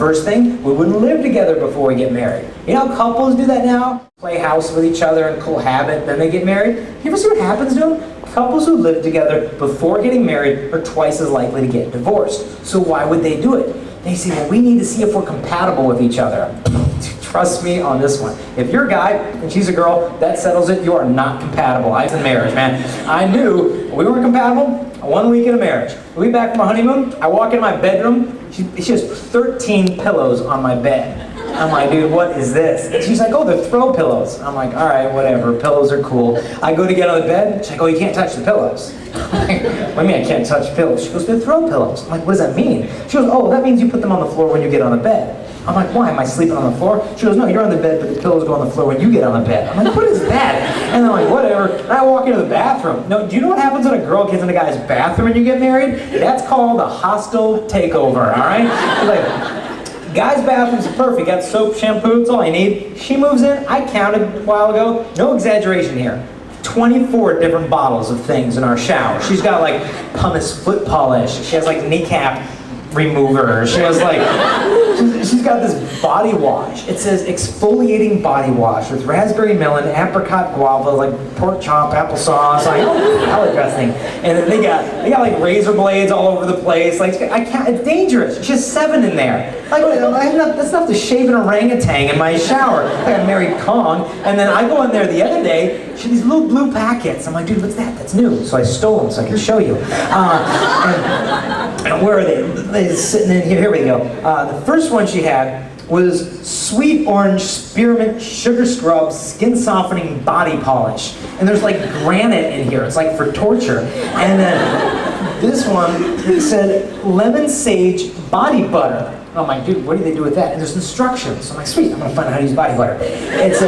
first thing, we wouldn't live together before we get married. You know how couples do that now? Play house with each other and cohabit, then they get married. You ever see what happens to them? Couples who live together before getting married are twice as likely to get divorced. So why would they do it? They say, well, we need to see if we're compatible with each other. Trust me on this one. If you're a guy and she's a girl, that settles it. You are not compatible. I was in marriage, man. I knew we weren't compatible 1 week into marriage. We back from a honeymoon. I walk in my bedroom. She has 13 pillows on my bed. I'm like, dude, what is this? And she's like, oh, they're throw pillows. I'm like, all right, whatever. Pillows are cool. I go to get on the bed. She's like, oh, you can't touch the pillows. I'm like, what do you mean I can't touch pillows? She goes, they're throw pillows. I'm like, what does that mean? She goes, oh, that means you put them on the floor when you get on the bed. I'm like, why? Am I sleeping on the floor? She goes, no, you're on the bed, but the pillows go on the floor when you get on the bed. I'm like, what is that? And I'm like, whatever. And I walk into the bathroom. No, do you know what happens when a girl gets in a guy's bathroom when you get married? That's called a hostile takeover, all right? Like, guys' bathrooms are perfect. Got soap, shampoo, that's all you need. She moves in. I counted a while ago. No exaggeration here. 24 different bottles of things in our shower. She's got like pumice foot polish. She has like kneecap remover. She has like, she's got this body wash. It says exfoliating body wash with raspberry melon, apricot guava, like pork chop, applesauce, like salad dressing. And then they got like razor blades all over the place. Like I can't. It's dangerous. She has 7 in there. Like that's enough to shave an orangutan in my shower. Like I married Kong, and then I go in there the other day. She had these little blue packets. I'm like, dude, what's that? That's new. So I stole them so I can show you. And where are they? They're sitting in here. Here we go. The first one she had was sweet orange spearmint sugar scrub skin softening body polish. And there's like granite in here. It's like for torture. And then this one, it said lemon sage body butter. And I'm like, dude, what do they do with that? And there's instructions. I'm like, sweet, I'm gonna find out how to use body butter. It's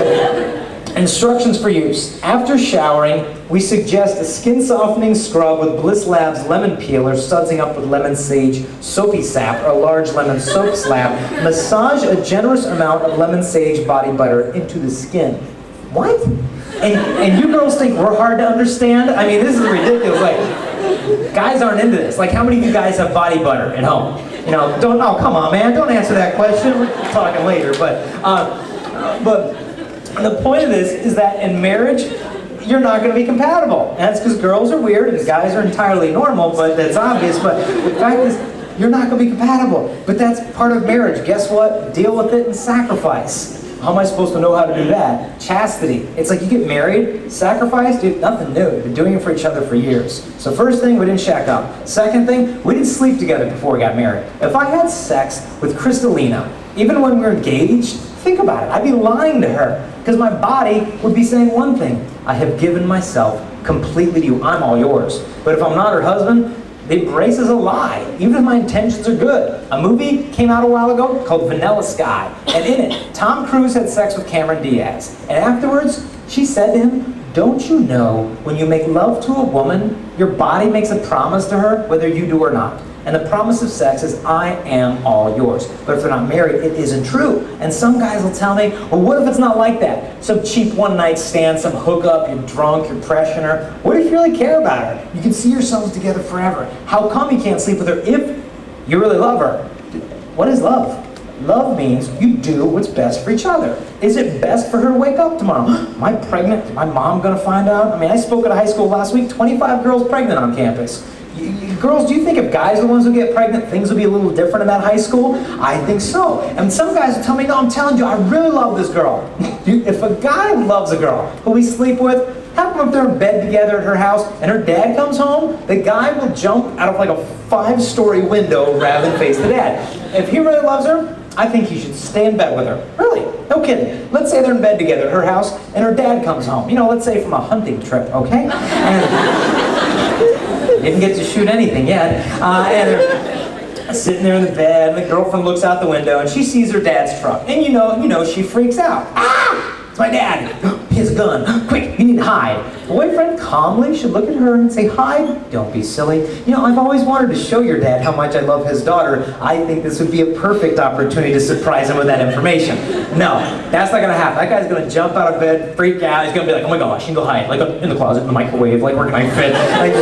instructions for use. After showering, we suggest a skin softening scrub with Bliss Labs lemon peel or sudsing up with lemon sage soapy sap or a large lemon soap slab. Massage a generous amount of lemon sage body butter into the skin. What? And you girls think we're hard to understand? I mean, this is ridiculous. Like, guys aren't into this. Like, how many of you guys have body butter at home? You know, oh, come on, man, don't answer that question. We're talking later, but the point of this is that in marriage, you're not going to be compatible. And that's because girls are weird and guys are entirely normal, but that's obvious. But the fact is, you're not going to be compatible. But that's part of marriage. Guess what? Deal with it and sacrifice. How am I supposed to know how to do that? Chastity. It's like you get married, sacrifice, dude, nothing new. We've been doing it for each other for years. So first thing, we didn't shack up. Second thing, we didn't sleep together before we got married. If I had sex with Kristalina, even when we were engaged, think about it. I'd be lying to her. Because my body would be saying one thing. I have given myself completely to you. I'm all yours. But if I'm not her husband, the embrace is a lie, even if my intentions are good. A movie came out a while ago called Vanilla Sky. And in it, Tom Cruise had sex with Cameron Diaz. And afterwards, she said to him, don't you know when you make love to a woman, your body makes a promise to her, whether you do or not. And the promise of sex is, I am all yours. But if they're not married, it isn't true. And some guys will tell me, well, what if it's not like that? Some cheap one-night stand, some hookup, you're drunk, you're pressuring her. What if you really care about her? You can see yourselves together forever. How come you can't sleep with her if you really love her? What is love? Love means you do what's best for each other. Is it best for her to wake up tomorrow? Am I pregnant? Is my mom gonna find out? I mean, I spoke at a high school last week, 25 girls pregnant on campus. Girls, do you think if guys are the ones who get pregnant, things will be a little different in that high school? I think so. And some guys will tell me, no, I'm telling you, I really love this girl. If a guy loves a girl who we sleep with, how come if they're in bed together at her house and her dad comes home, the guy will jump out of like a 5-story window rather than face the dad. If he really loves her, I think he should stay in bed with her. Really, no kidding. Let's say they're in bed together at her house and her dad comes home. You know, let's say from a hunting trip, okay? And didn't get to shoot anything yet. And they're sitting there in the bed, and the girlfriend looks out the window, and she sees her dad's truck. And you know, she freaks out. Ah! It's my dad. He has a gun. Quick, you need to hide. The boyfriend calmly should look at her and say, hide? Don't be silly. You know, I've always wanted to show your dad how much I love his daughter. I think this would be a perfect opportunity to surprise him with that information. No, that's not going to happen. That guy's going to jump out of bed, freak out. He's going to be like, oh my gosh, you can go hide. Like in the closet, in the microwave. Like, where can I fit? Like,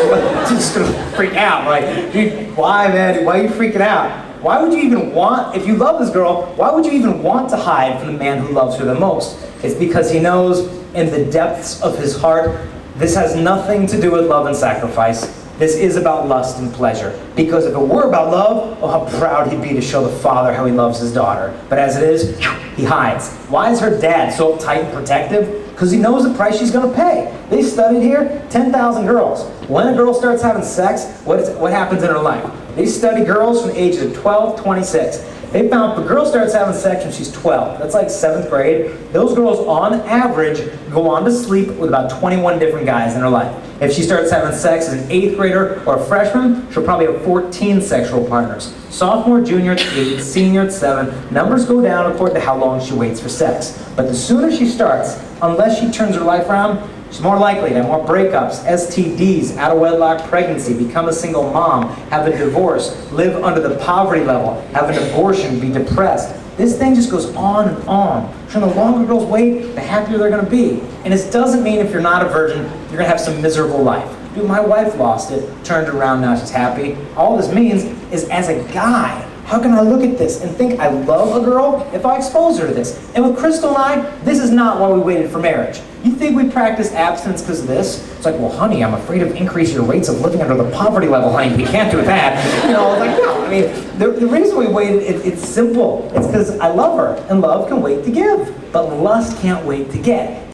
just going to freak out. Like, dude, why, man? Why are you freaking out? Why would you even want, if you love this girl, why would you even want to hide from the man who loves her the most? It's because he knows in the depths of his heart, this has nothing to do with love and sacrifice. This is about lust and pleasure. Because if it were about love, oh, how proud he'd be to show the father how he loves his daughter. But as it is, he hides. Why is her dad so uptight and protective? Because he knows the price she's going to pay. They studied here 10,000 girls. When a girl starts having sex, what happens in her life? They study girls from the ages of 12 to 26. They found if a girl starts having sex when she's 12, that's like 7th grade, those girls on average go on to sleep with about 21 different guys in her life. If she starts having sex as an 8th grader or a freshman, she'll probably have 14 sexual partners. Sophomore, junior at 8, senior at 7, numbers go down according to how long she waits for sex. But the sooner she starts, unless she turns her life around, she's more likely to have more breakups, STDs, out-of-wedlock pregnancy, become a single mom, have a divorce, live under the poverty level, have an abortion, be depressed. This thing just goes on and on. So the longer girls wait, the happier they're going to be. And this doesn't mean if you're not a virgin, you're going to have some miserable life. Dude, my wife lost it, turned around, now she's happy. All this means is as a guy, how can I look at this and think I love a girl if I expose her to this? And with Crystal and I, this is not why we waited for marriage. You think we practice abstinence because of this? It's like, well, honey, I'm afraid of increasing your rates of living under the poverty level, honey. We can't do that. You know, it's like, no. I mean, the reason we waited, it's simple. It's because I love her, and love can wait to give. But lust can't wait to get.